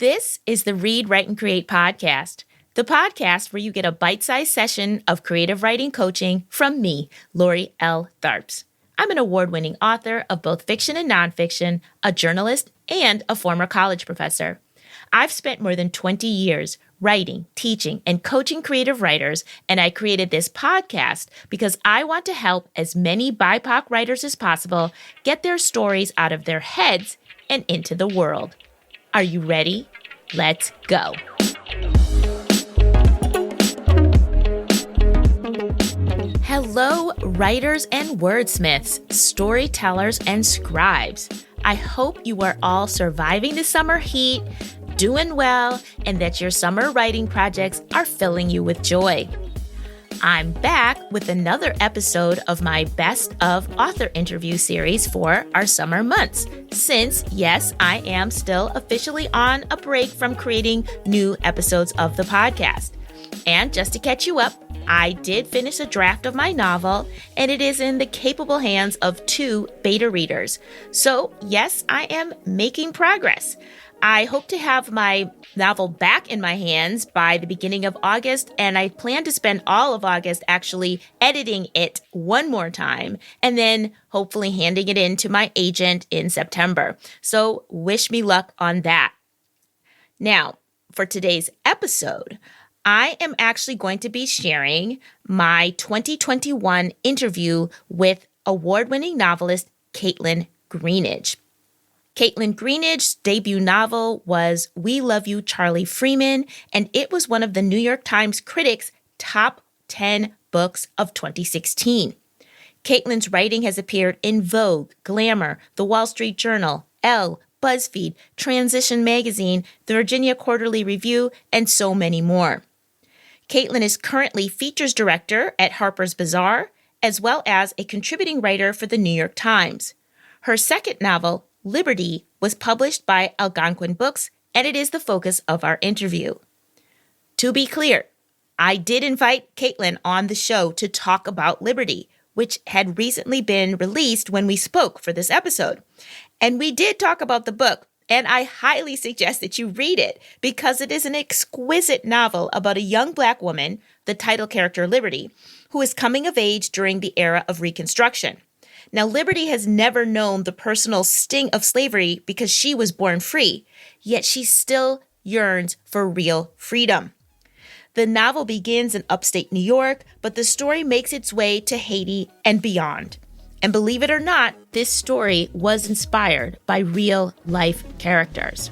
This is the Read, Write, and Create podcast, the podcast where you get a bite-sized session of creative writing coaching from me, Lori L. Tharps. I'm an award-winning author of both fiction and nonfiction, a journalist, and a former college professor. I've spent more than 20 years writing, teaching, and coaching creative writers, and I created this podcast because I want to help as many BIPOC writers as possible get their stories out of their heads and into the world. Are you ready? Let's go. Hello, writers and wordsmiths, storytellers and scribes. I hope you are all surviving the summer heat, doing well, and that your summer writing projects are filling you with joy. I'm back with another episode of my Best of Author interview series for our summer months, since, yes, I am still officially on a break from creating new episodes of the podcast. And just to catch you up, I did finish a draft of my novel, and it is in the capable hands of 2 beta readers. So, yes, I am making progress. I hope to have my novel back in my hands by the beginning of August, and I plan to spend all of August actually editing it one more time, and then hopefully handing it in to my agent in September. So wish me luck on that. Now, for today's episode, I am actually going to be sharing my 2021 interview with award-winning novelist Kaitlyn Greenidge. Kaitlyn Greenidge's debut novel was We Love You, Charlie Freeman, and it was one of the New York Times critics' top 10 books of 2016. Kaitlyn's writing has appeared in Vogue, Glamour, The Wall Street Journal, Elle, BuzzFeed, Transition Magazine, the Virginia Quarterly Review, and so many more. Kaitlyn is currently features director at Harper's Bazaar, as well as a contributing writer for the New York Times. Her second novel, Libertie, was published by Algonquin Books, and it is the focus of our interview. To be clear, I did invite Kaitlyn on the show to talk about Libertie, which had recently been released when we spoke for this episode. And we did talk about the book, and I highly suggest that you read it because it is an exquisite novel about a young Black woman, the title character Libertie, who is coming of age during the era of Reconstruction. Now, Libertie has never known the personal sting of slavery because she was born free, yet she still yearns for real freedom. The novel begins in upstate New York, but the story makes its way to Haiti and beyond. And believe it or not, this story was inspired by real-life characters.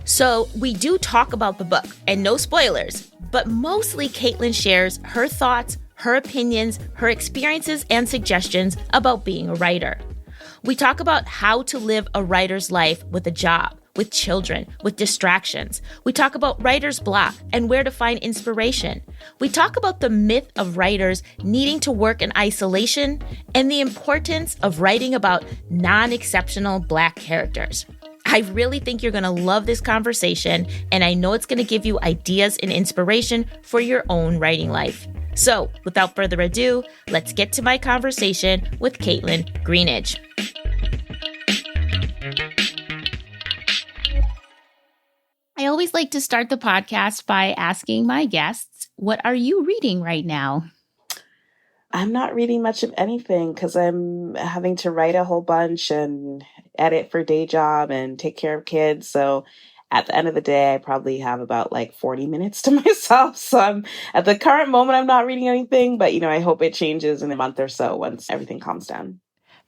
So we do talk about the book, and no spoilers, but mostly Kaitlyn shares her thoughts, her opinions, her experiences, and suggestions about being a writer. We talk about how to live a writer's life with a job, with children, with distractions. We talk about writer's block and where to find inspiration. We talk about the myth of writers needing to work in isolation and the importance of writing about non-exceptional Black characters. I really think you're going to love this conversation, and I know it's going to give you ideas and inspiration for your own writing life. So, without further ado, let's get to my conversation with Kaitlyn Greenidge. I always like to start the podcast by asking my guests, what are you reading right now? I'm not reading much of anything because I'm having to write a whole bunch and edit for day job and take care of kids. So at the end of the day, I probably have about 40 minutes to myself. So at the current moment, I'm not reading anything, but I hope it changes in a month or so once everything calms down.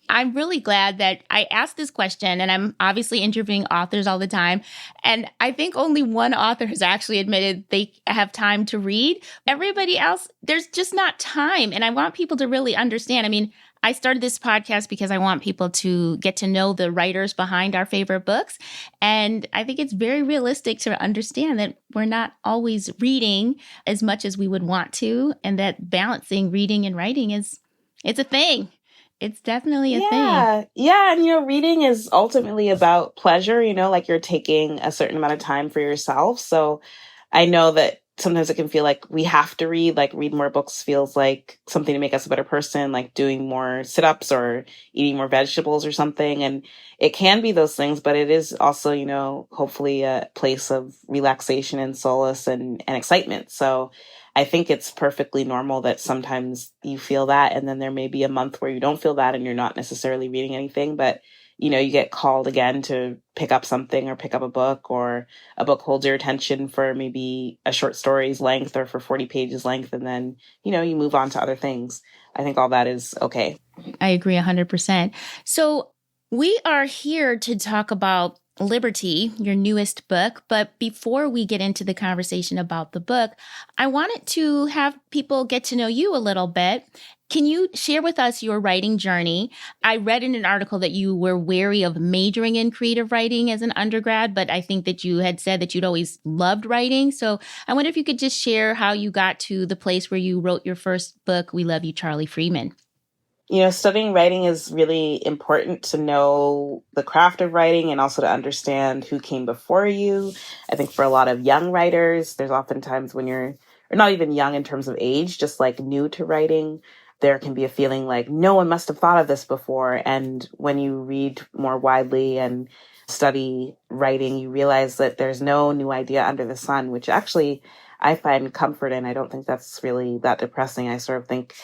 I'm really glad that I asked this question, and I'm obviously interviewing authors all the time. And I think only one author has actually admitted they have time to read. Everybody else, there's just not time. And I want people to really understand. I mean, I started this podcast because I want people to get to know the writers behind our favorite books. And I think it's very realistic to understand that we're not always reading as much as we would want to, and that balancing reading and writing it's a thing. It's definitely a thing. Yeah. And, reading is ultimately about pleasure, like you're taking a certain amount of time for yourself. So I know that sometimes it can feel like we have to read, like read more books feels like something to make us a better person, like doing more sit-ups or eating more vegetables or something. And it can be those things, but it is also, hopefully a place of relaxation and solace and excitement. So I think it's perfectly normal that sometimes you feel that. And then there may be a month where you don't feel that and you're not necessarily reading anything, but you get called again to pick up something or pick up a book, or a book holds your attention for maybe a short story's length or for 40 pages length. And then, you move on to other things. I think all that is okay. I agree 100%. So we are here to talk about Libertie, your newest book. But before we get into the conversation about the book, I wanted to have people get to know you a little bit. Can you share with us your writing journey? I read in an article that you were wary of majoring in creative writing as an undergrad, but I think that you had said that you'd always loved writing. So I wonder if you could just share how you got to the place where you wrote your first book, We Love You, Charlie Freeman. Studying writing is really important to know the craft of writing and also to understand who came before you. I think for a lot of young writers, there's oftentimes when you're, or not even young in terms of age, just like new to writing, there can be a feeling like no one must have thought of this before. And when you read more widely and study writing, you realize that there's no new idea under the sun, which actually I find comfort in. I don't think that's really that depressing. I sort of think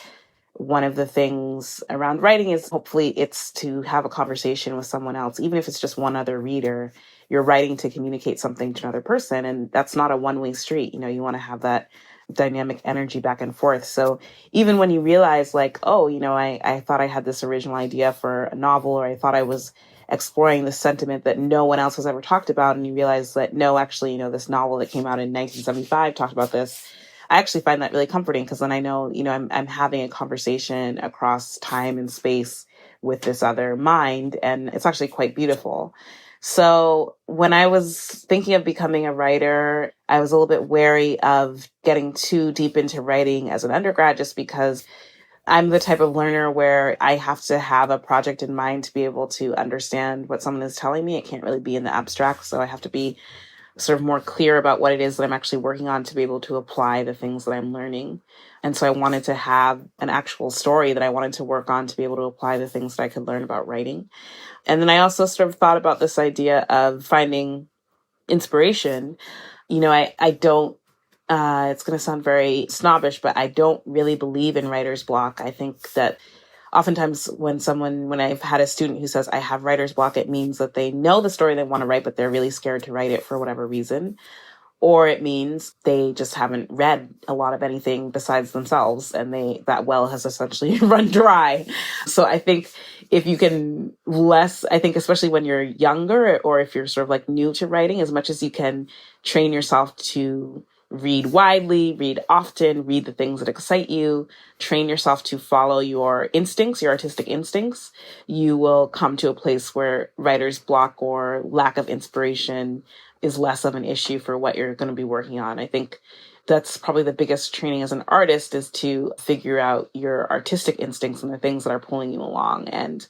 one of the things around writing is hopefully it's to have a conversation with someone else, even if it's just one other reader. You're writing to communicate something to another person, and that's not a one-way street. You want to have that dynamic energy back and forth. So even when you realize like, oh, I thought I had this original idea for a novel, or I thought I was exploring the sentiment that no one else has ever talked about, and you realize that no, actually, this novel that came out in 1975 talked about this. I actually find that really comforting, because then I know, I'm having a conversation across time and space with this other mind, and it's actually quite beautiful. So when I was thinking of becoming a writer, I was a little bit wary of getting too deep into writing as an undergrad, just because I'm the type of learner where I have to have a project in mind to be able to understand what someone is telling me. It can't really be in the abstract, so I have to be sort of more clear about what it is that I'm actually working on to be able to apply the things that I'm learning. And so I wanted to have an actual story that I wanted to work on to be able to apply the things that I could learn about writing. And then I also sort of thought about this idea of finding inspiration. I don't, it's going to sound very snobbish, but I don't really believe in writer's block. I think that oftentimes when I've had a student who says, I have writer's block, it means that they know the story they want to write, but they're really scared to write it for whatever reason. Or it means they just haven't read a lot of anything besides themselves, and that well has essentially run dry. So I think if you can I think especially when you're younger, or if you're sort of like new to writing, as much as you can train yourself to read widely, read often, read the things that excite you, train yourself to follow your instincts, your artistic instincts, you will come to a place where writer's block or lack of inspiration is less of an issue for what you're going to be working on. I think that's probably the biggest training as an artist, is to figure out your artistic instincts and the things that are pulling you along. And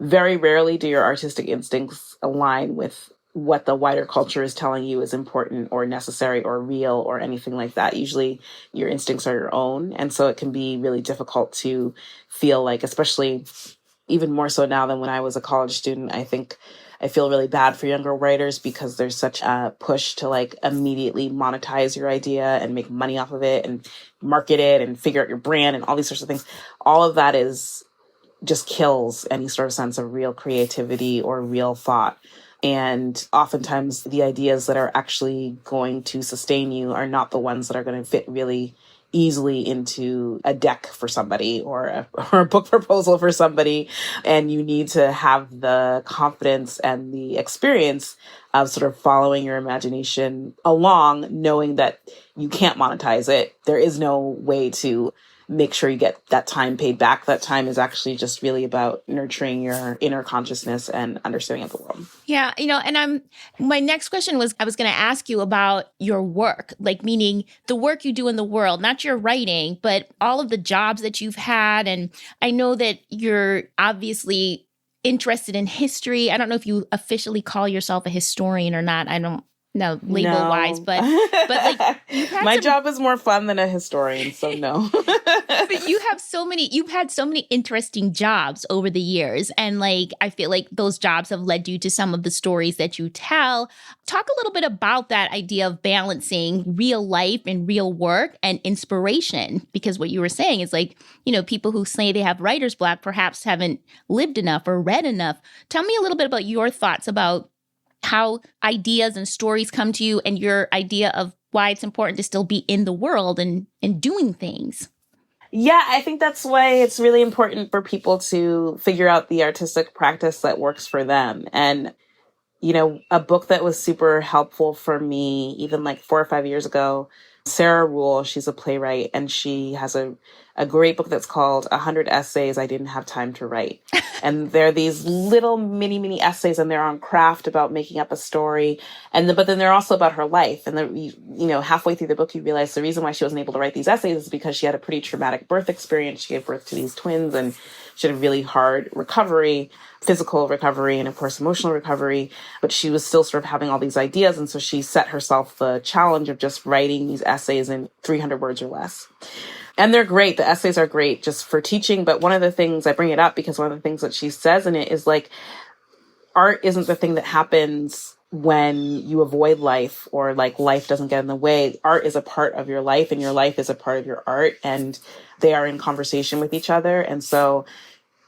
very rarely do your artistic instincts align with what the wider culture is telling you is important or necessary or real or anything like that. Usually your instincts are your own. And so it can be really difficult to feel like, especially even more so now than when I was a college student, I feel really bad for younger writers, because there's such a push to like immediately monetize your idea and make money off of it and market it and figure out your brand and all these sorts of things. All of that just kills any sort of sense of real creativity or real thought. And oftentimes the ideas that are actually going to sustain you are not the ones that are going to fit really easily into a deck for somebody or a book proposal for somebody. And you need to have the confidence and the experience of sort of following your imagination along, knowing that you can't monetize it. There is no way to make sure you get that time paid back. That time is actually just really about nurturing your inner consciousness and understanding of the world. Yeah, and my next question was, I was going to ask you about your work, like meaning the work you do in the world, not your writing, but all of the jobs that you've had. And I know that you're obviously interested in history. I don't know if you officially call yourself a historian or not. No, label wise, No. but like you've had My some, job is more fun than a historian, so no. but you've had so many interesting jobs over the years. And like, I feel like those jobs have led you to some of the stories that you tell. Talk a little bit about that idea of balancing real life and real work and inspiration, because what you were saying is like, people who say they have writer's block perhaps haven't lived enough or read enough. Tell me a little bit about your thoughts about how ideas and stories come to you and your idea of why it's important to still be in the world and doing things. Yeah, I think that's why it's really important for people to figure out the artistic practice that works for them. And, a book that was super helpful for me, even like 4 or 5 years ago, Sarah Rule, she's a playwright, and she has a great book that's called 100 Essays I Didn't Have Time to Write. And they're these little mini essays, and they're on craft about making up a story. But then they're also about her life. And halfway through the book, you realize the reason why she wasn't able to write these essays is because she had a pretty traumatic birth experience. She gave birth to these twins, and she had a really hard recovery, physical recovery, and of course, emotional recovery. But she was still sort of having all these ideas. And so she set herself the challenge of just writing these essays in 300 words or less. And they're great. The essays are great just for teaching. But one of the things, I bring it up because one of the things that she says in it is like, art isn't the thing that happens when you avoid life or like life doesn't get in the way. Art is a part of your life, and your life is a part of your art, and they are in conversation with each other. And so,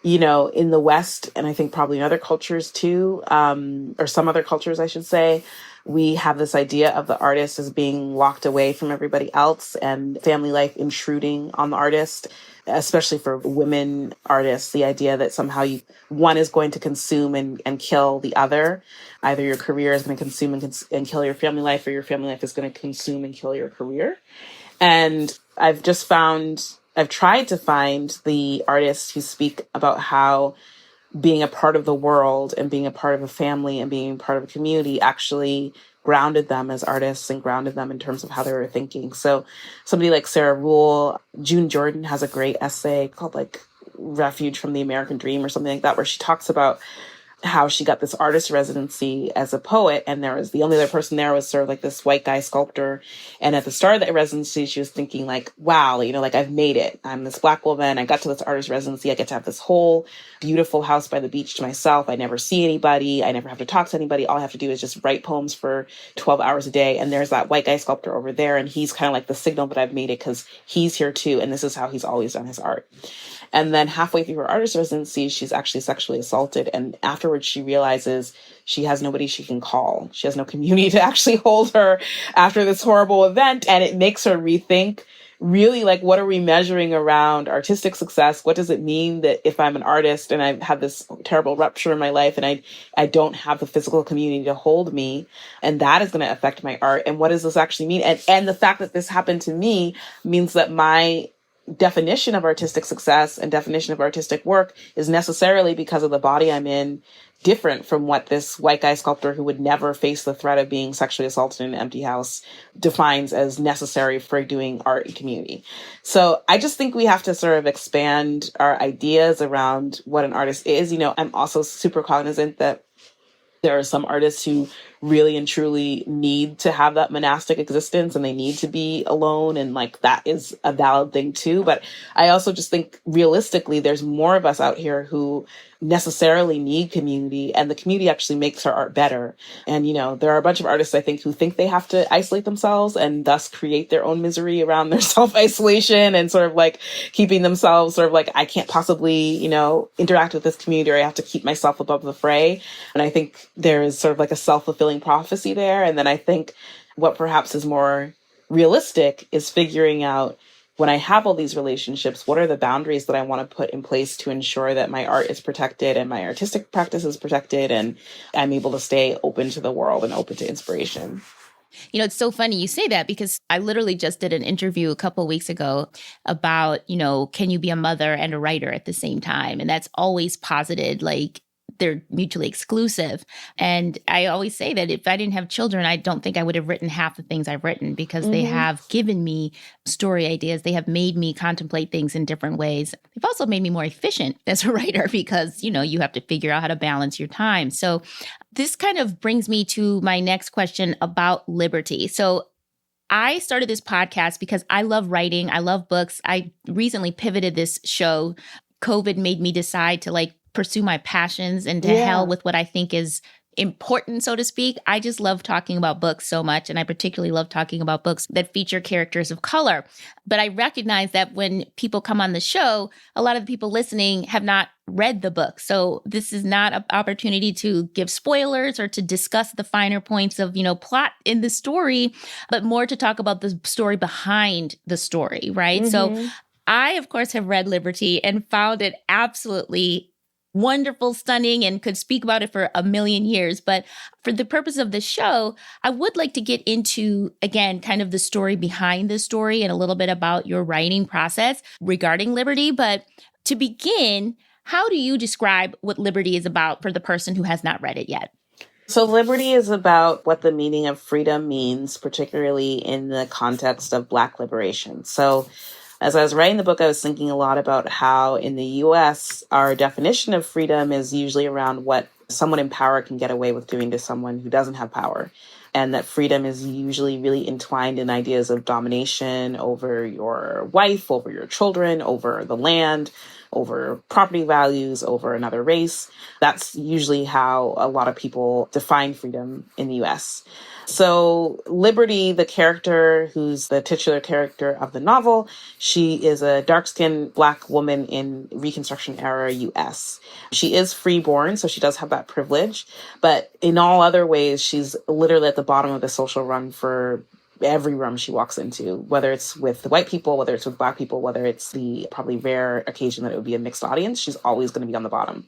in the West, and I think probably in other cultures too, or some other cultures, I should say, we have this idea of the artist as being locked away from everybody else and family life intruding on the artist, especially for women artists, the idea that somehow one is going to consume and kill the other. Either your career is going to consume and kill your family life, or your family life is going to consume and kill your career. And I've tried to find the artists who speak about how being a part of the world and being a part of a family and being part of a community actually grounded them as artists and grounded them in terms of how they were thinking. So somebody like Sarah Rule, June Jordan has a great essay called like Refuge from the American Dream or something like that, where she talks about how she got this artist residency as a poet, and there was the only other person there was sort of like this white guy sculptor. And at the start of that residency, she was thinking like, wow, like I've made it. I'm this Black woman. I got to this artist residency. I get to have this whole beautiful house by the beach to myself. I never see anybody. I never have to talk to anybody. All I have to do is just write poems for 12 hours a day. And there's that white guy sculptor over there. And he's kind of like the signal that I've made it because he's here too. And this is how he's always done his art. And then halfway through her artist residency, she's actually sexually assaulted. And afterwards, she realizes she has nobody she can call. She has no community to actually hold her after this horrible event. And it makes her rethink really like, what are we measuring around artistic success? What does it mean that if I'm an artist and I've had this terrible rupture in my life and I don't have the physical community to hold me, and that is going to affect my art? And what does this actually mean? And the fact that this happened to me means that my definition of artistic success and definition of artistic work is necessarily, because of the body I'm in, different from what this white guy sculptor who would never face the threat of being sexually assaulted in an empty house defines as necessary for doing art and community. So I just think we have to sort of expand our ideas around what an artist is. I'm also super cognizant that there are some artists who really and truly need to have that monastic existence and they need to be alone. And like, that is a valid thing too. But I also just think realistically, there's more of us out here who necessarily need community, and the community actually makes our art better. And, there are a bunch of artists, I think, who think they have to isolate themselves and thus create their own misery around their self-isolation and sort of like keeping themselves sort of like, I can't possibly, interact with this community, or I have to keep myself above the fray. And I think there is sort of like a self-fulfilling prophecy there. And then I think what perhaps is more realistic is figuring out, when I have all these relationships, what are the boundaries that I want to put in place to ensure that my art is protected and my artistic practice is protected, and I'm able to stay open to the world and open to inspiration. It's so funny you say that, because I literally just did an interview a couple of weeks ago about, can you be a mother and a writer at the same time? And that's always posited, like, they're mutually exclusive. And I always say that if I didn't have children, I don't think I would have written half the things I've written, because they have given me story ideas. They have made me contemplate things in different ways. They've also made me more efficient as a writer because, you have to figure out how to balance your time. So this kind of brings me to my next question about Libertie. So I started this podcast because I love writing. I love books. I recently pivoted this show. COVID made me decide to pursue my passions and to hell with what I think is important, so to speak. I just love talking about books so much. And I particularly love talking about books that feature characters of color. But I recognize that when people come on the show, a lot of the people listening have not read the book. So this is not an opportunity to give spoilers or to discuss the finer points of, plot in the story, but more to talk about the story behind the story, right? So I, of course, have read Libertie and found it absolutely wonderful, stunning, and could speak about it for a million years. But for the purpose of the show, I would like to get into, again, kind of the story behind the story and a little bit about your writing process regarding Libertie. But to begin, how do you describe what Libertie is about for the person who has not read it yet? So Libertie is about what the meaning of freedom means, particularly in the context of Black liberation. So as I was writing the book, I was thinking a lot about how in the U.S., our definition of freedom is usually around what someone in power can get away with doing to someone who doesn't have power. And that freedom is usually really entwined in ideas of domination over your wife, over your children, over the land, over property values, over another race. That's usually how a lot of people define freedom in the U.S. So Libertie, the character who's the titular character of the novel, she is a dark-skinned Black woman in Reconstruction era U.S. She is freeborn, so she does have that privilege. But in all other ways, she's literally at the bottom of the social rung for every room she walks into, whether it's with the white people, whether it's with Black people, whether it's the probably rare occasion that it would be a mixed audience, she's always going to be on the bottom.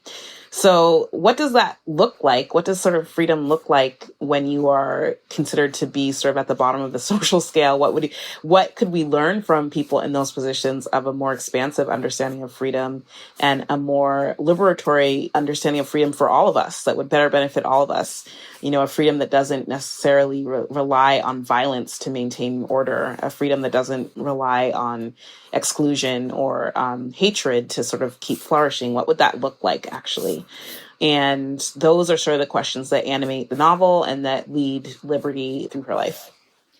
So what does that look like? What does sort of freedom look like when you are considered to be sort of at the bottom of the social scale? What could we learn from people in those positions of a more expansive understanding of freedom and a more liberatory understanding of freedom for all of us that would better benefit all of us? A freedom that doesn't necessarily rely on violence to maintain order, a freedom that doesn't rely on exclusion or hatred to sort of keep flourishing. What would that look like, actually? And those are sort of the questions that animate the novel and that lead Libertie through her life.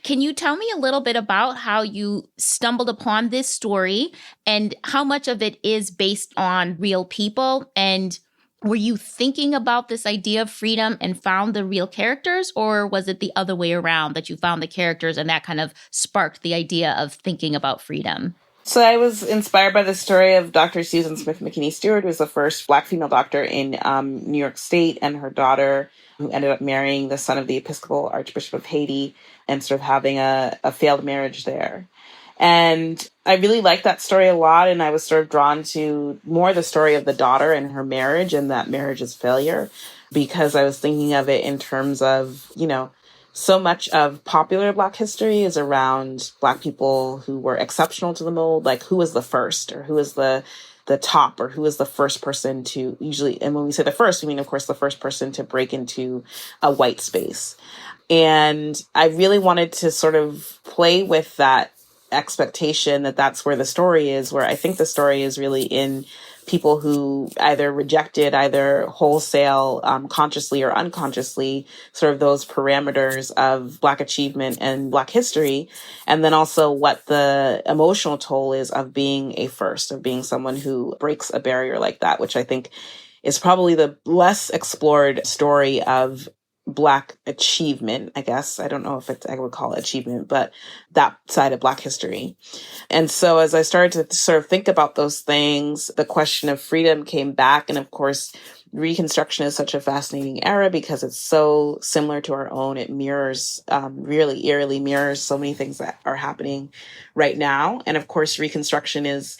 Can you tell me a little bit about how you stumbled upon this story and how much of it is based on real people? And were you thinking about this idea of freedom and found the real characters, or was it the other way around, that you found the characters and that kind of sparked the idea of thinking about freedom? So I was inspired by the story of Dr. Susan Smith McKinney-Stewart, who was the first Black female doctor in New York State, and her daughter, who ended up marrying the son of the Episcopal Archbishop of Haiti and sort of having a failed marriage there. And I really liked that story a lot, and I was sort of drawn to more the story of the daughter and her marriage and that marriage's failure, because I was thinking of it in terms of, so much of popular Black history is around Black people who were exceptional to the mold, like who was the first, or who was the top, or who was the first person to usually, and when we say the first, we mean, of course, the first person to break into a white space. And I really wanted to sort of play with that expectation that that's where the story is, where I think the story is really in people who either rejected, either wholesale, consciously or unconsciously, sort of those parameters of Black achievement and Black history. And then also what the emotional toll is of being a first, of being someone who breaks a barrier like that, which I think is probably the less explored story of Black achievement, I guess. I don't know if I would call it achievement, but that side of Black history. And so as I started to sort of think about those things, the question of freedom came back. And of course, Reconstruction is such a fascinating era because it's so similar to our own. It mirrors, really eerily mirrors so many things that are happening right now. And of course, Reconstruction is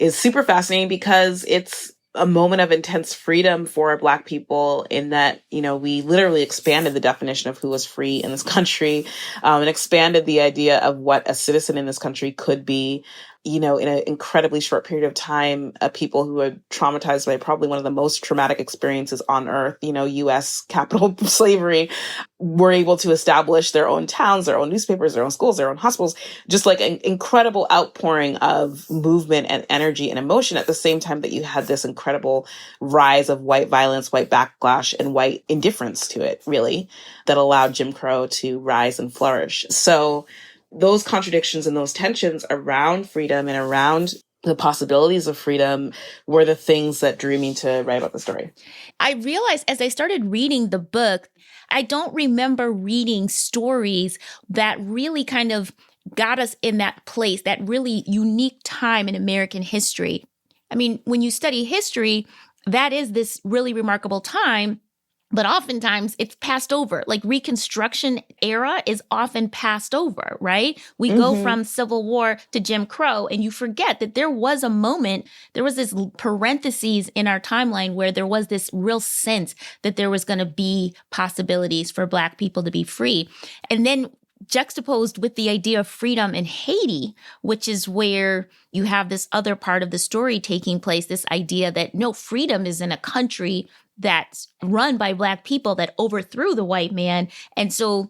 super fascinating because it's a moment of intense freedom for Black people in that, we literally expanded the definition of who was free in this country, and expanded the idea of what a citizen in this country could be. in an incredibly short period of time, people who were traumatized by probably one of the most traumatic experiences on earth, U.S. capital slavery, were able to establish their own towns, their own newspapers, their own schools, their own hospitals, just like an incredible outpouring of movement and energy and emotion at the same time that you had this incredible rise of white violence, white backlash, and white indifference to it, really, that allowed Jim Crow to rise and flourish. So those contradictions and those tensions around freedom and around the possibilities of freedom were the things that drew me to write about the story. I realized as I started reading the book, I don't remember reading stories that really kind of got us in that place, that really unique time in American history. I mean, when you study history, that is this really remarkable time. But oftentimes it's passed over. Like Reconstruction era is often passed over, right? We go from Civil War to Jim Crow, and you forget that there was a moment, there was this parentheses in our timeline where there was this real sense that there was going to be possibilities for Black people to be free. And then juxtaposed with the idea of freedom in Haiti, which is where you have this other part of the story taking place, this idea that no, freedom is in a country that's run by Black people that overthrew the white man. And so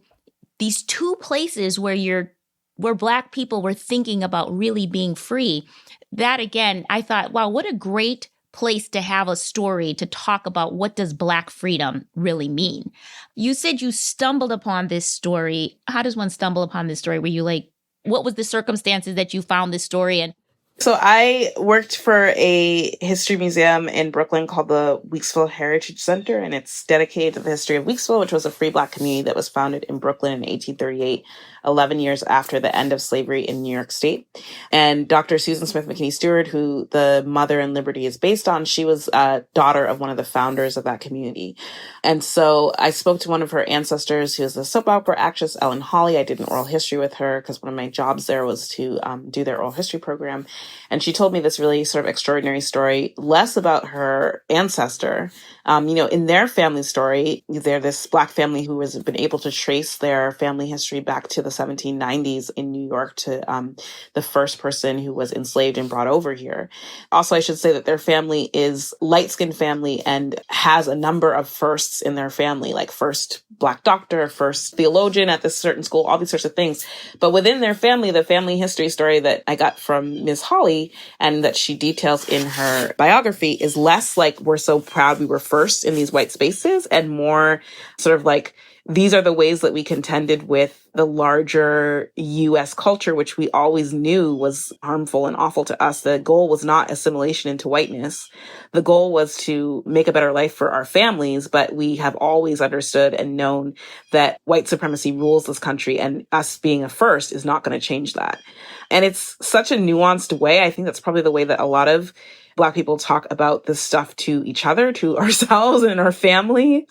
these two places where Black people were thinking about really being free, that again, I thought, wow, what a great place to have a story to talk about what does Black freedom really mean. You said you stumbled upon this story. How does one stumble upon this story? Were you like, what was the circumstances that you found this story in? So I worked for a history museum in Brooklyn called the Weeksville Heritage Center, and it's dedicated to the history of Weeksville, which was a free Black community that was founded in Brooklyn in 1838, 11 years after the end of slavery in New York State. And Dr. Susan Smith McKinney Stewart, who the mother in Libertie is based on, she was a daughter of one of the founders of that community. And so I spoke to one of her ancestors, who is a soap opera actress, Ellen Hawley. I did an oral history with her because one of my jobs there was to do their oral history program. And she told me this really sort of extraordinary story, less about her ancestor. In their family story, they're this Black family who has been able to trace their family history back to the 1790s in New York to the first person who was enslaved and brought over here. Also, I should say that their family is light-skinned family and has a number of firsts in their family, like first Black doctor, first theologian at this certain school, all these sorts of things. But within their family, the family history story that I got from Ms. Hawley and that she details in her biography is less like we're so proud we were first in these white spaces and more sort of like these are the ways that we contended with the larger U.S. culture, which we always knew was harmful and awful to us. The goal was not assimilation into whiteness. The goal was to make a better life for our families, but we have always understood and known that white supremacy rules this country, and us being a first is not going to change that. And it's such a nuanced way. I think that's probably the way that a lot of Black people talk about this stuff to each other, to ourselves and our family.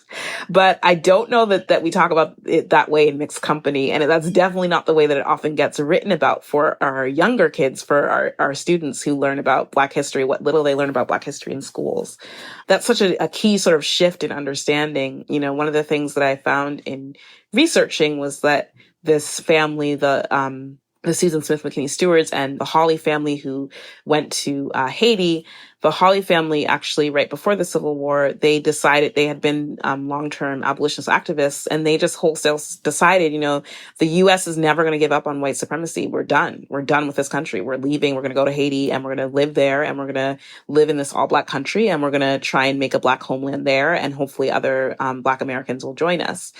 But I don't know that we talk about it that way in mixed company. And that's definitely not the way that it often gets written about for our younger kids, for our students who learn about Black history, what little they learn about Black history in schools. That's such a key sort of shift in understanding. One of the things that I found in researching was that this family, the Susan Smith McKinney Stewarts and the Hawley family who went to Haiti. The Hawley family actually, right before the Civil War, they decided they had been long-term abolitionist activists, and they just wholesale decided, the U.S. is never going to give up on white supremacy. We're done. We're done with this country. We're leaving. We're going to go to Haiti, and we're going to live there, and we're going to live in this all-Black country, and we're going to try and make a Black homeland there, and hopefully other Black Americans will join us.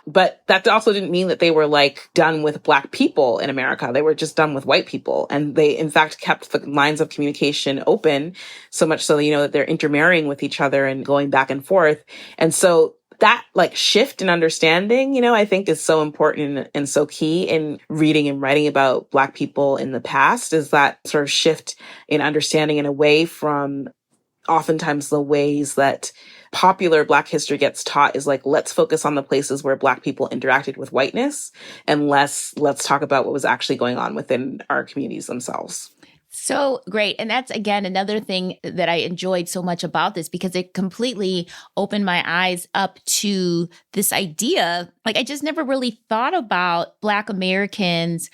But that also didn't mean that they were done with Black people in America. They were just done with white people. And they, in fact, kept the lines of communication open, so much so, that they're intermarrying with each other and going back and forth. And so that shift in understanding, I think is so important and so key in reading and writing about Black people in the past, is that sort of shift in understanding and away from oftentimes the ways that popular Black history gets taught is let's focus on the places where Black people interacted with whiteness and let's talk about what was actually going on within our communities themselves. So great. And that's, again, another thing that I enjoyed so much about this, because it completely opened my eyes up to this idea. I just never really thought about Black Americans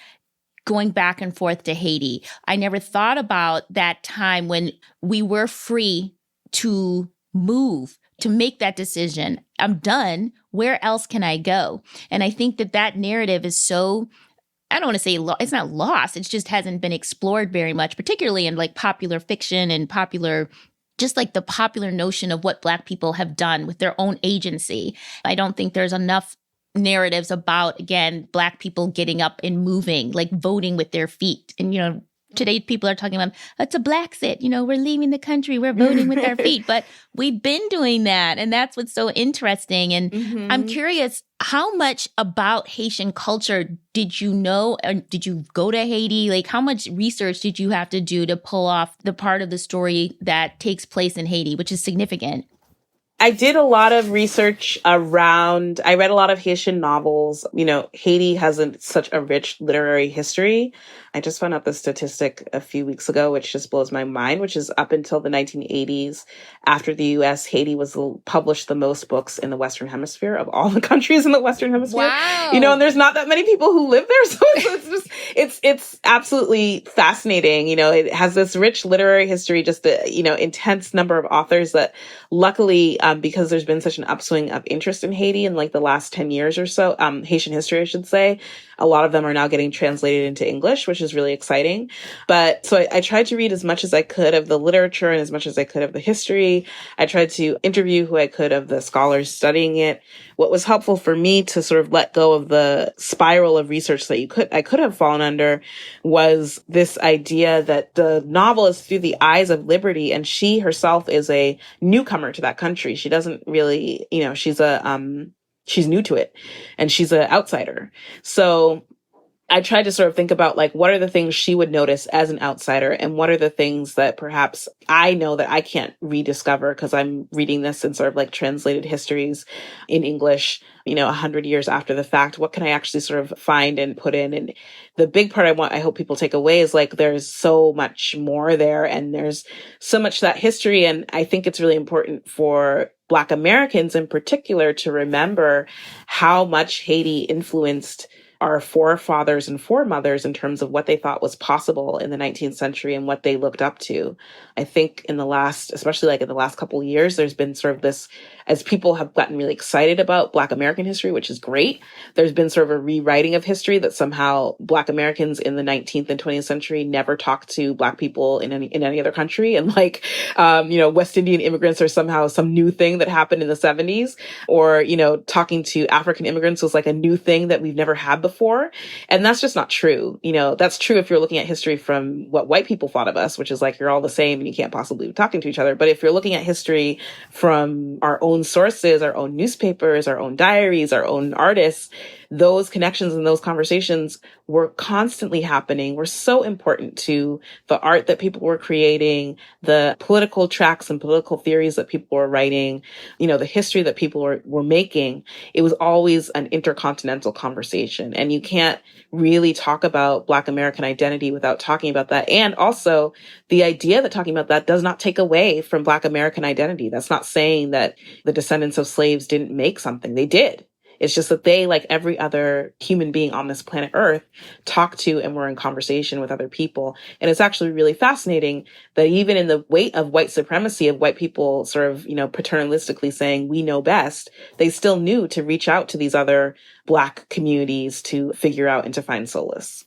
going back and forth to Haiti. I never thought about that time when we were free to move, to make that decision. I'm done. Where else can I go? And I think that narrative is so, I don't want to say it's not lost. It just hasn't been explored very much, particularly in like popular fiction and just like the popular notion of what Black people have done with their own agency. I don't think there's enough narratives about, again, Black people getting up and moving, like voting with their feet. And, today people are talking about, it's a Blacksit, we're leaving the country, we're voting with our feet. But we've been doing that. And that's what's so interesting. And I'm curious, how much about Haitian culture did you know? Or did you go to Haiti? Like, how much research did you have to do to pull off the part of the story that takes place in Haiti, which is significant? I did a lot of research I read a lot of Haitian novels. Haiti has such a rich literary history. I just found out the statistic a few weeks ago, which just blows my mind, which is up until the 1980s, after the U.S., Haiti published the most books in the Western Hemisphere of all the countries in the Western Hemisphere. Wow. And there's not that many people who live there. So it's absolutely fascinating. It has this rich literary history, just intense number of authors that luckily, because there's been such an upswing of interest in Haiti in like the last 10 years or so, Haitian history, I should say, a lot of them are now getting translated into English, which is really exciting. But so I tried to read as much as I could of the literature and as much as I could of the history. I tried to interview who I could of the scholars studying it. What was helpful for me to sort of let go of the spiral of research that I could have fallen under was this idea that the novel is through the eyes of Libertie, and she herself is a newcomer to that country. She doesn't really, she's new to it and she's an outsider. So I tried to sort of think about like, what are the things she would notice as an outsider? And what are the things that perhaps I know that I can't rediscover because I'm reading this in sort of like translated histories in English, 100 years after the fact. What can I actually sort of find and put in? And the big part I hope people take away is like, there's so much more there and there's so much that history. And I think it's really important for Black Americans in particular to remember how much Haiti influenced our forefathers and foremothers in terms of what they thought was possible in the 19th century and what they looked up to. I think especially like in the last couple of years, there's been sort of this, as people have gotten really excited about Black American history, which is great, there's been sort of a rewriting of history that somehow Black Americans in the 19th and 20th century never talked to Black people in any other country. And like, West Indian immigrants are somehow some new thing that happened in the 70s, or, talking to African immigrants was like a new thing that we've never had before. And that's just not true. That's true if you're looking at history from what white people thought of us, which is like, you're all the same and you can't possibly be talking to each other. But if you're looking at history from our own sources, our own newspapers, our own diaries, our own artists, those connections and those conversations were constantly happening, were so important to the art that people were creating, the political tracks and political theories that people were writing, the history that people were making. It was always an intercontinental conversation. And you can't really talk about Black American identity without talking about that. And also the idea that talking about that does not take away from Black American identity. That's not saying that the descendants of slaves didn't make something. They did. It's just that they, like every other human being on this planet Earth, talked to and were in conversation with other people. And it's actually really fascinating that even in the weight of white supremacy, of white people sort of, paternalistically saying, we know best, they still knew to reach out to these other Black communities to figure out and to find solace.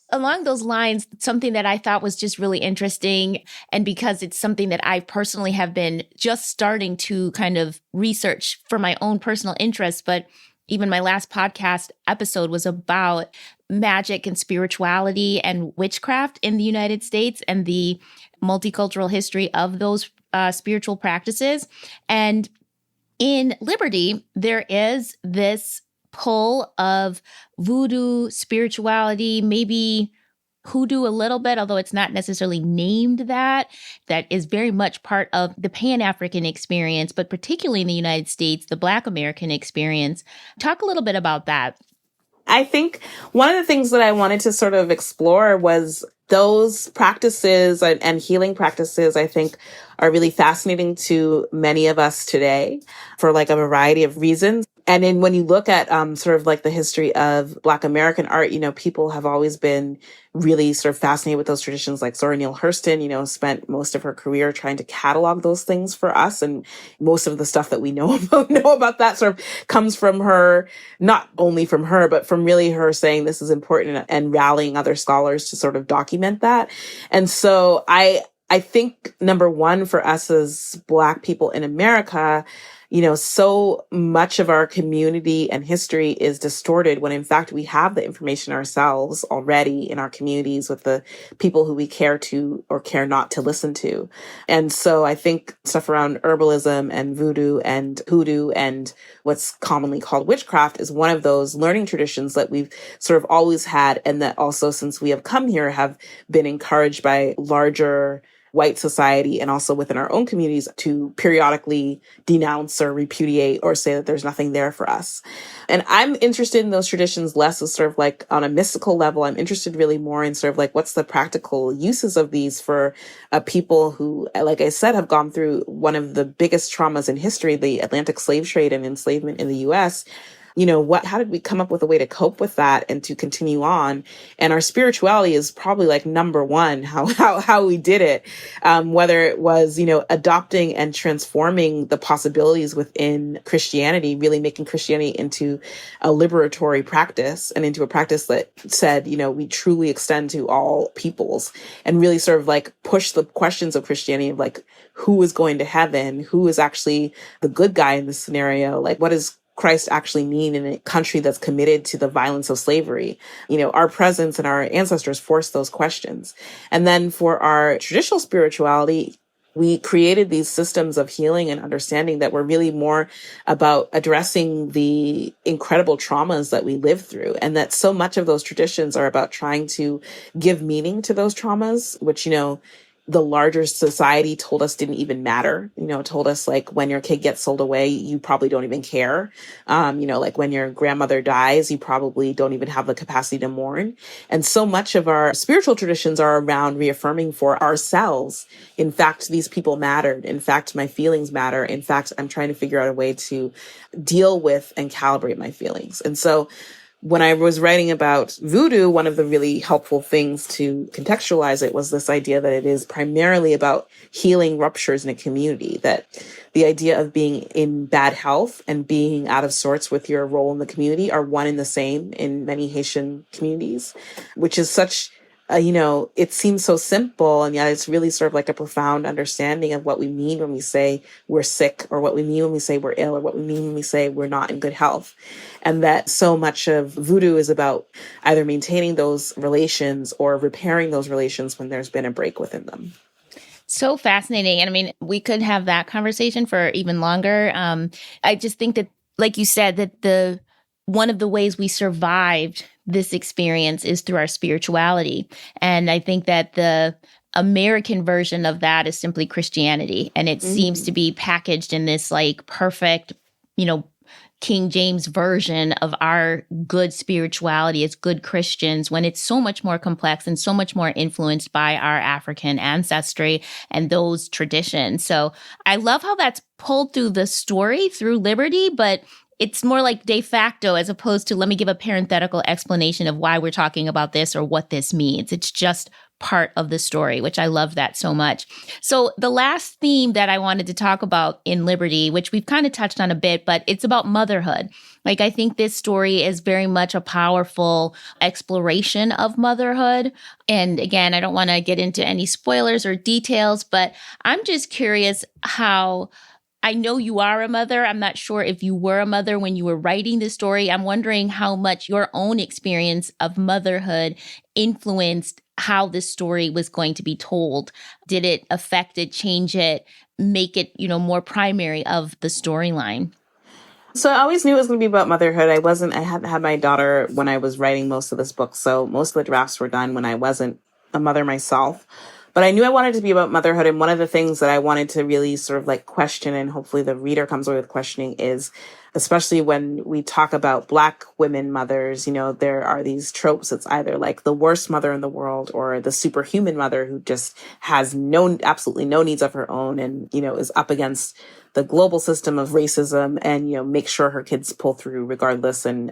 Along those lines, something that I thought was just really interesting, and because it's something that I personally have been just starting to kind of research for my own personal interest, but even my last podcast episode was about magic and spirituality and witchcraft in the United States and the multicultural history of those spiritual practices. And in Libertie, there is this pull of voodoo, spirituality, maybe hoodoo a little bit, although it's not necessarily named that is very much part of the Pan-African experience, but particularly in the United States, the Black American experience. Talk a little bit about that. I think one of the things that I wanted to sort of explore was those practices and healing practices, I think, are really fascinating to many of us today for like a variety of reasons. And then when you look at sort of like the history of Black American art, people have always been really sort of fascinated with those traditions. Like Zora Neale Hurston, spent most of her career trying to catalog those things for us. And most of the stuff that we know about that sort of comes from her, not only from her, but from really her saying this is important and rallying other scholars to sort of document that. And so I think number one for us as Black people in America, so much of our community and history is distorted when in fact we have the information ourselves already in our communities with the people who we care to or care not to listen to. And so I think stuff around herbalism and voodoo and hoodoo and what's commonly called witchcraft is one of those learning traditions that we've sort of always had, and that also since we have come here have been encouraged by larger white society and also within our own communities to periodically denounce or repudiate or say that there's nothing there for us. And I'm interested in those traditions less as sort of like on a mystical level. I'm interested really more in sort of like what's the practical uses of these for people who, like I said, have gone through one of the biggest traumas in history, the Atlantic slave trade and enslavement in the US. How did we come up with a way to cope with that and to continue on? And our spirituality is probably like number one, how we did it. Whether it was, adopting and transforming the possibilities within Christianity, really making Christianity into a liberatory practice and into a practice that said, we truly extend to all peoples, and really sort of like push the questions of Christianity of like, who is going to heaven? Who is actually the good guy in this scenario? Like, what is Christ actually mean in a country that's committed to the violence of slavery? Our presence and our ancestors forced those questions. And then for our traditional spirituality, we created these systems of healing and understanding that were really more about addressing the incredible traumas that we live through. And that so much of those traditions are about trying to give meaning to those traumas, which, the larger society told us didn't even matter, told us like when your kid gets sold away, you probably don't even care. Like when your grandmother dies, you probably don't even have the capacity to mourn. And so much of our spiritual traditions are around reaffirming for ourselves. In fact, these people mattered. In fact, my feelings matter. In fact, I'm trying to figure out a way to deal with and calibrate my feelings. And so when I was writing about voodoo, one of the really helpful things to contextualize it was this idea that it is primarily about healing ruptures in a community, that the idea of being in bad health and being out of sorts with your role in the community are one and the same in many Haitian communities, which is such it seems so simple, and yet it's really sort of like a profound understanding of what we mean when we say we're sick, or what we mean when we say we're ill, or what we mean when we say we're not in good health. And that so much of voodoo is about either maintaining those relations or repairing those relations when there's been a break within them. So fascinating. And I mean, we could have that conversation for even longer. I just think that, like you said, that one of the ways we survived this experience is through our spirituality. And I think that the American version of that is simply Christianity. And it seems to be packaged in this like perfect, King James version of our good spirituality as good Christians, when it's so much more complex and so much more influenced by our African ancestry and those traditions. So I love how that's pulled through the story through Libertie, but it's more like de facto as opposed to let me give a parenthetical explanation of why we're talking about this or what this means. It's just part of the story, which I love that so much. So the last theme that I wanted to talk about in Libertie, which we've kind of touched on a bit, but it's about motherhood. Like, I think this story is very much a powerful exploration of motherhood. And again, I don't want to get into any spoilers or details, but I'm just curious how I know you are a mother. I'm not sure if you were a mother when you were writing this story. I'm wondering how much your own experience of motherhood influenced how this story was going to be told. Did it affect it, change it, make it, more primary of the storyline? So I always knew it was going to be about motherhood. I hadn't had my daughter when I was writing most of this book. So most of the drafts were done when I wasn't a mother myself. But I knew I wanted to be about motherhood. And one of the things that I wanted to really sort of like question, and hopefully the reader comes away with questioning, is especially when we talk about Black women mothers, there are these tropes. It's either like the worst mother in the world or the superhuman mother who just has absolutely no needs of her own and, is up against the global system of racism and, make sure her kids pull through regardless, and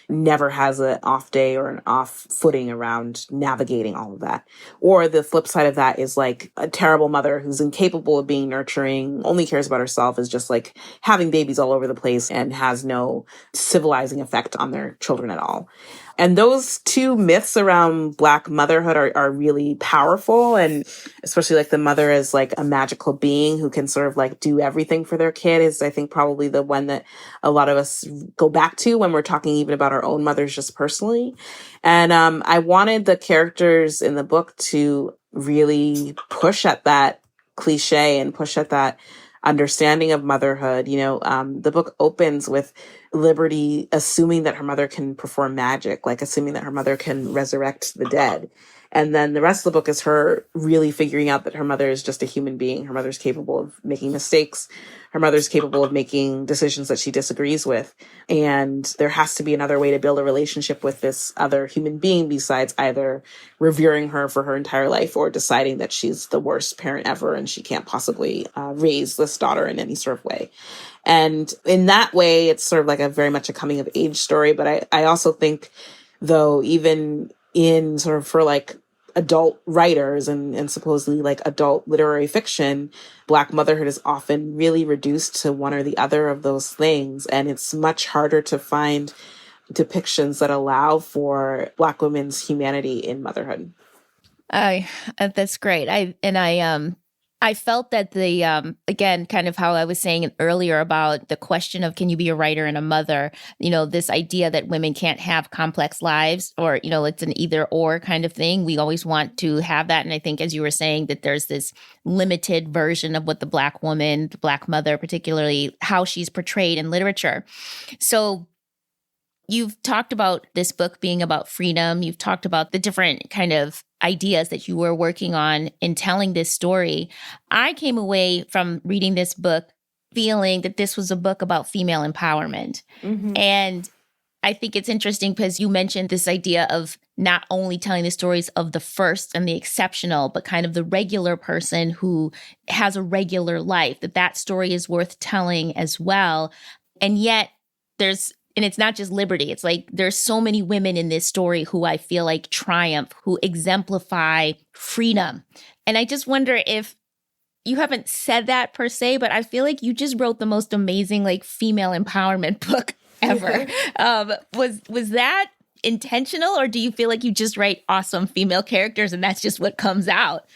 never has an off day or an off footing around navigating all of that. Or the flip side of that is like a terrible mother who's incapable of being nurturing, only cares about herself, is just like having babies all over the place and has no civilizing effect on their children at all. And those two myths around Black motherhood are really powerful. And especially like the mother as like a magical being who can sort of like do everything for their kid is, I think, probably the one that a lot of us go back to when we're talking even about our own mothers just personally. And I wanted the characters in the book to really push at that cliche and push at that understanding of motherhood. The book opens with Libertie assuming that her mother can perform magic, like assuming that her mother can resurrect the dead. And then the rest of the book is her really figuring out that her mother is just a human being. Her mother's capable of making mistakes. Her mother's capable of making decisions that she disagrees with. And there has to be another way to build a relationship with this other human being besides either revering her for her entire life or deciding that she's the worst parent ever and she can't possibly raise this daughter in any sort of way. And in that way, it's sort of like a very much a coming of age story. But I also think, though, even in sort of for like adult writers and supposedly like adult literary fiction, Black motherhood is often really reduced to one or the other of those things. And it's much harder to find depictions that allow for Black women's humanity in motherhood. That's great. I felt that the, again, kind of how I was saying earlier about the question of can you be a writer and a mother, this idea that women can't have complex lives or, it's an either or kind of thing. We always want to have that. And I think, as you were saying, that there's this limited version of what the Black woman, the Black mother, particularly how she's portrayed in literature. So you've talked about this book being about freedom. You've talked about the different kind of ideas that you were working on in telling this story. I came away from reading this book feeling that this was a book about female empowerment. Mm-hmm. And I think it's interesting because you mentioned this idea of not only telling the stories of the first and the exceptional, but kind of the regular person who has a regular life, that story is worth telling as well. And yet and it's not just Libertie. It's like there's so many women in this story who I feel like triumph, who exemplify freedom. And I just wonder if you haven't said that per se, but I feel like you just wrote the most amazing like female empowerment book ever. Was that intentional, or do you feel like you just write awesome female characters and that's just what comes out?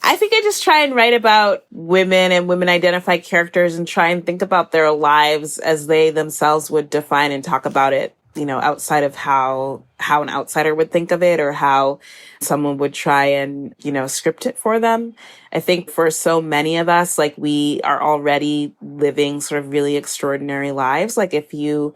I think I just try and write about women and women identified characters and try and think about their lives as they themselves would define and talk about it, outside of how an outsider would think of it or how someone would try and, script it for them. I think for so many of us, like we are already living sort of really extraordinary lives. Like if you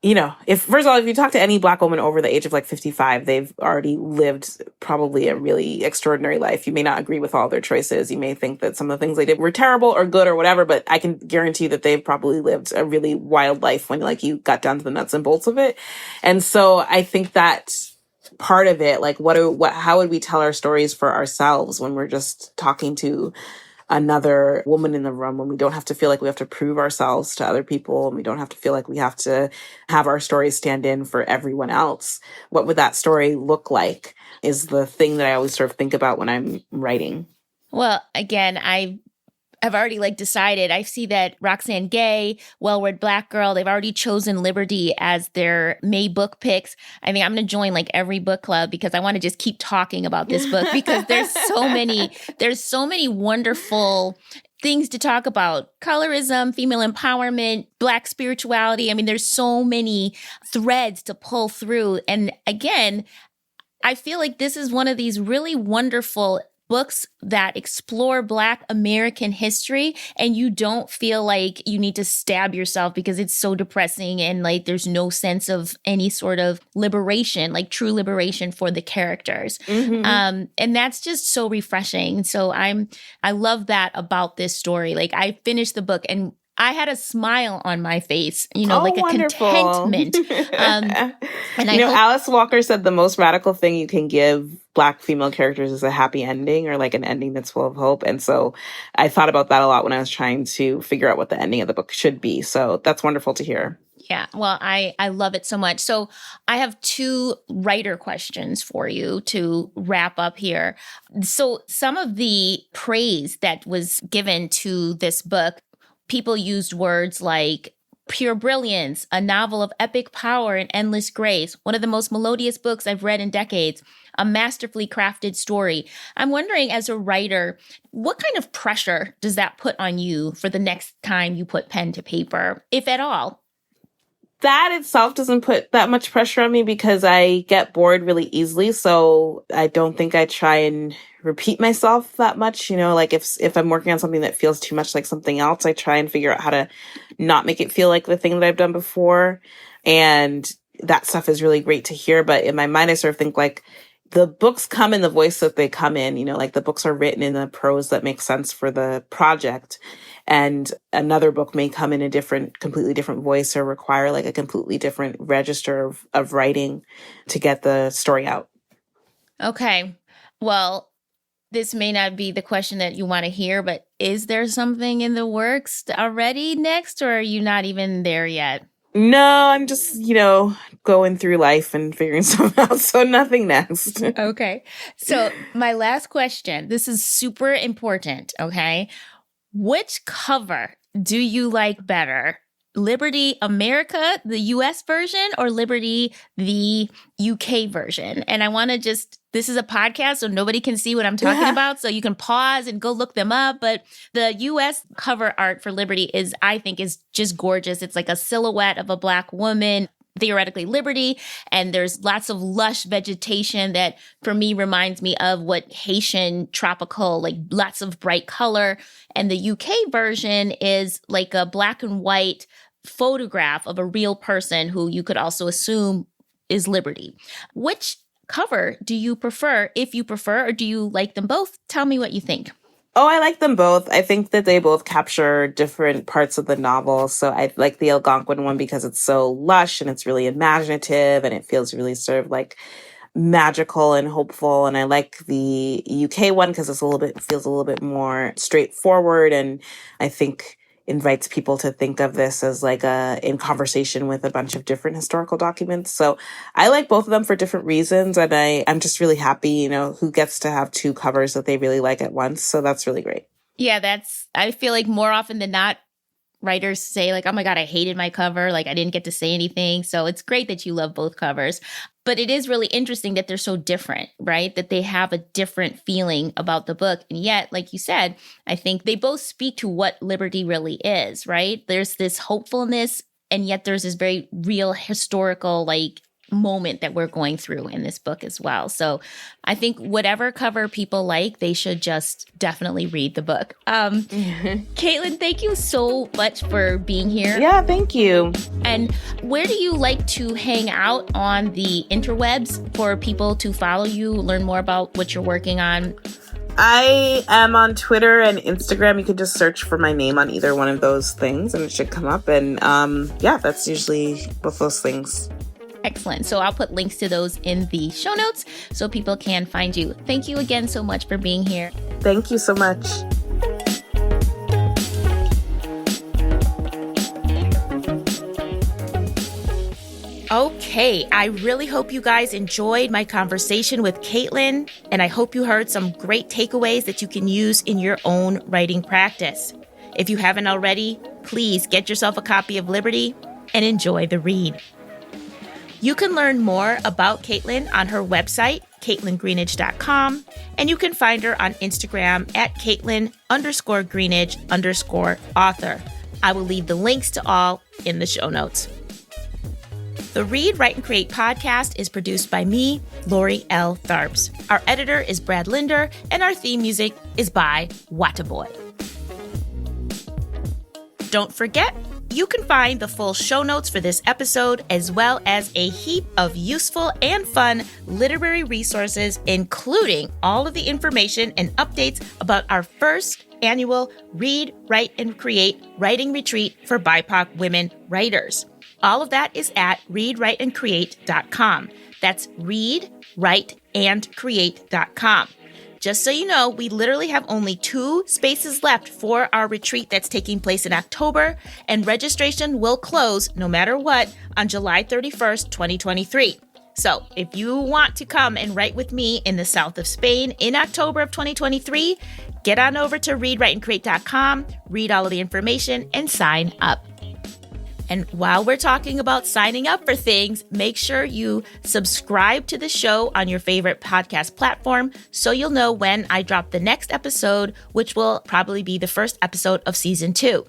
first of all, if you talk to any Black woman over the age of like 55, they've already lived probably a really extraordinary life. You may not agree with all their choices. You may think that some of the things they did were terrible or good or whatever, but I can guarantee that they've probably lived a really wild life when like you got down to the nuts and bolts of it. And so I think that part of it, like how would we tell our stories for ourselves when we're just talking to another woman in the room, when we don't have to feel like we have to prove ourselves to other people and we don't have to feel like we have to have our stories stand in for everyone else? What would that story look like is the thing that I always sort of think about when I'm writing. Well, again, I've already decided. I see that Roxane Gay, Well-Read Black Girl, they've already chosen Libertie as their May book picks. I think I'm going to join every book club because I want to just keep talking about this book because there's so many wonderful things to talk about. Colorism, female empowerment, Black spirituality. I mean, there's so many threads to pull through. And again, I feel like this is one of these really wonderful books that explore Black American history, and you don't feel like you need to stab yourself because it's so depressing and there's no sense of any sort of liberation, true liberation for the characters. Mm-hmm. And that's just so refreshing. So I love that about this story. I finished the book and I had a smile on my face, like a wonderful. contentment. And I hope Alice Walker said the most radical thing you can give Black female characters is a happy ending, or like an ending that's full of hope. And so I thought about that a lot when I was trying to figure out what the ending of the book should be. So that's wonderful to hear. Yeah, well, I love it so much. So I have 2 writer questions for you to wrap up here. So some of the praise that was given to this book, people used words like pure brilliance, a novel of epic power and endless grace, one of the most melodious books I've read in decades, a masterfully crafted story. I'm wondering, as a writer, what kind of pressure does that put on you for the next time you put pen to paper, if at all? That itself doesn't put that much pressure on me because I get bored really easily. So I don't think I try and repeat myself that much. Like if I'm working on something that feels too much like something else, I try and figure out how to not make it feel like the thing that I've done before. And that stuff is really great to hear. But in my mind, I sort of think like the books come in the voice that they come in, like the books are written in the prose that makes sense for the project. And another book may come in a completely different voice or require like a completely different register of writing to get the story out. Okay. Well, this may not be the question that you want to hear, but is there something in the works already next, or are you not even there yet? No, I'm just, going through life and figuring stuff out. So nothing next. Okay. So my last question, this is super important. Okay. Which cover do you like better? Libertie America, the US version, or Libertie, the UK version? And I want to this is a podcast, so nobody can see what I'm talking about. So you can pause and go look them up. But the US cover art for Libertie I think is just gorgeous. It's like a silhouette of a Black woman, theoretically Libertie, and there's lots of lush vegetation that for me reminds me of what Haitian tropical, like lots of bright color. And the UK version is like a black and white photograph of a real person who you could also assume is Libertie. Which cover do you prefer, if you prefer, or do you like them both? Tell me what you think. Oh, I like them both. I think that they both capture different parts of the novel. So I like the Algonquin one because it's so lush and it's really imaginative and it feels really sort of like magical and hopeful. And I like the UK one because feels a little bit more straightforward, and I think invites people to think of this as like in conversation with a bunch of different historical documents. So I like both of them for different reasons. And I'm just really happy, who gets to have 2 covers that they really like at once. So that's really great. Yeah, I feel like more often than not, writers say like, oh my God, I hated my cover. Like I didn't get to say anything. So it's great that you love both covers. But it is really interesting that they're so different, right? That they have a different feeling about the book. And yet, like you said, I think they both speak to what Libertie really is, right? There's this hopefulness, and yet there's this very real historical moment that we're going through in this book as well. So I think whatever cover people like, they should just definitely read the book. Kaitlyn, thank you so much for being here. Yeah, thank you. And where do you like to hang out on the interwebs for people to follow you, learn more about what you're working on? I am on Twitter and Instagram. You can just search for my name on either one of those things and it should come up. And that's usually both those things. Excellent. So I'll put links to those in the show notes so people can find you. Thank you again so much for being here. Thank you so much. Okay, I really hope you guys enjoyed my conversation with Kaitlyn, and I hope you heard some great takeaways that you can use in your own writing practice. If you haven't already, please get yourself a copy of Libertie and enjoy the read. You can learn more about Kaitlyn on her website, KaitlynGreenidge.com, and you can find her on Instagram at Kaitlyn_Greenidge_author. I will leave the links to all in the show notes. The Read, Write, and Create podcast is produced by me, Lori L. Tharps. Our editor is Brad Linder, and our theme music is by Wataboy. Don't forget, you can find the full show notes for this episode, as well as a heap of useful and fun literary resources, including all of the information and updates about our first annual Read, Write, and Create writing retreat for BIPOC women writers. All of that is at readwriteandcreate.com. That's readwriteandcreate.com. Just so you know, we literally have only 2 spaces left for our retreat that's taking place in October, and registration will close no matter what on July 31st, 2023. So if you want to come and write with me in the south of Spain in October of 2023, get on over to readwriteandcreate.com, read all of the information, and sign up. And while we're talking about signing up for things, make sure you subscribe to the show on your favorite podcast platform so you'll know when I drop the next episode, which will probably be the first episode of season 2.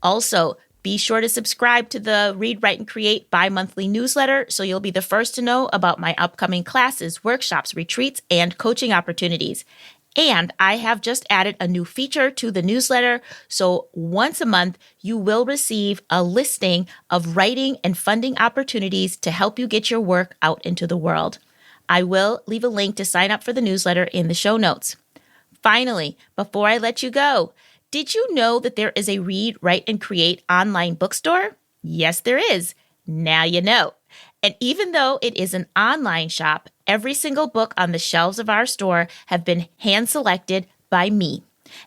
Also, be sure to subscribe to the Read, Write, and Create bi-monthly newsletter so you'll be the first to know about my upcoming classes, workshops, retreats, and coaching opportunities. And I have just added a new feature to the newsletter. So once a month, you will receive a listing of writing and funding opportunities to help you get your work out into the world. I will leave a link to sign up for the newsletter in the show notes. Finally, before I let you go, did you know that there is a Read, Write, and Create online bookstore? Yes, there is. Now you know. And even though it is an online shop, every single book on the shelves of our store have been hand-selected by me.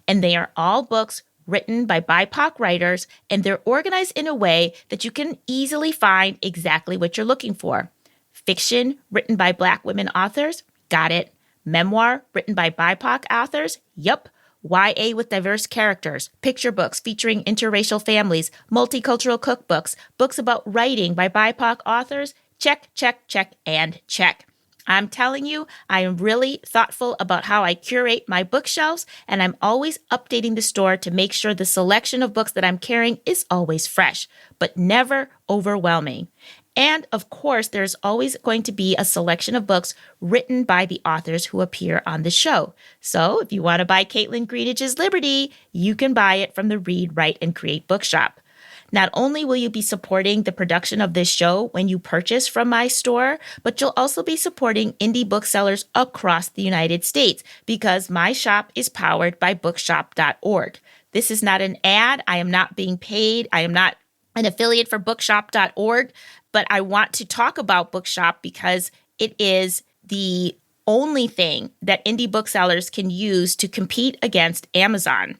And they are all books written by BIPOC writers, and they're organized in a way that you can easily find exactly what you're looking for. Fiction written by Black women authors? Got it. Memoir written by BIPOC authors? Yup. YA with diverse characters, picture books featuring interracial families, multicultural cookbooks, books about writing by BIPOC authors? Check, check, check, and check. I'm telling you, I am really thoughtful about how I curate my bookshelves, and I'm always updating the store to make sure the selection of books that I'm carrying is always fresh, but never overwhelming. And of course, there's always going to be a selection of books written by the authors who appear on the show. So if you want to buy Kaitlyn Greenidge's Libertie, you can buy it from the Read, Write, and Create bookshop. Not only will you be supporting the production of this show when you purchase from my store, but you'll also be supporting indie booksellers across the United States because my shop is powered by bookshop.org. This is not an ad. I am not being paid. I am not an affiliate for bookshop.org, but I want to talk about Bookshop because it is the only thing that indie booksellers can use to compete against Amazon.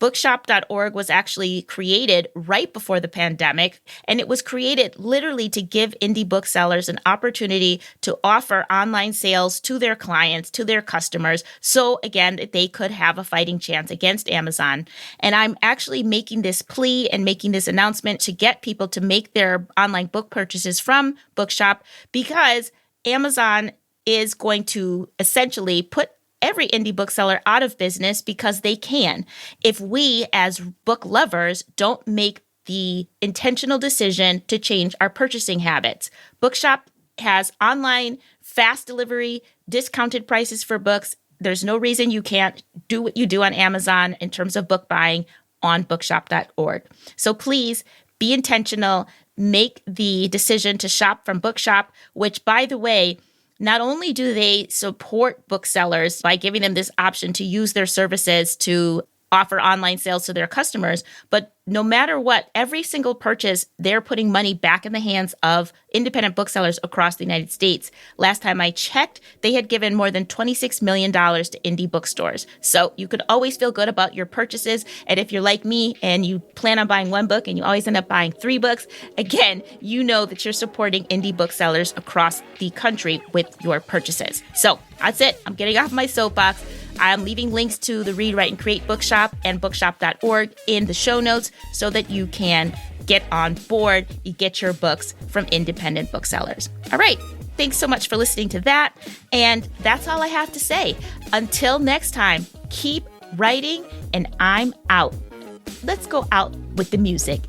Bookshop.org was actually created right before the pandemic, and it was created literally to give indie booksellers an opportunity to offer online sales to their clients, to their customers, so again, that they could have a fighting chance against Amazon. And I'm actually making this plea and making this announcement to get people to make their online book purchases from Bookshop because Amazon is going to essentially put every indie bookseller out of business because they can. If we as book lovers don't make the intentional decision to change our purchasing habits. Bookshop has online fast delivery, discounted prices for books. There's no reason you can't do what you do on Amazon in terms of book buying on bookshop.org. So please be intentional, make the decision to shop from Bookshop, which, by the way, not only do they support booksellers by giving them this option to use their services to offer online sales to their customers, but no matter what, every single purchase, they're putting money back in the hands of independent booksellers across the United States. Last time I checked, they had given more than $26 million to indie bookstores. So you could always feel good about your purchases. And if you're like me and you plan on buying one book and you always end up buying 3 books, again, you know that you're supporting indie booksellers across the country with your purchases. So that's it. I'm getting off my soapbox. I'm leaving links to the Read, Write, and Create bookshop and bookshop.org in the show notes so that you can get on board. You get your books from independent booksellers. All right. Thanks so much for listening to that. And that's all I have to say. Until next time, keep writing, and I'm out. Let's go out with the music.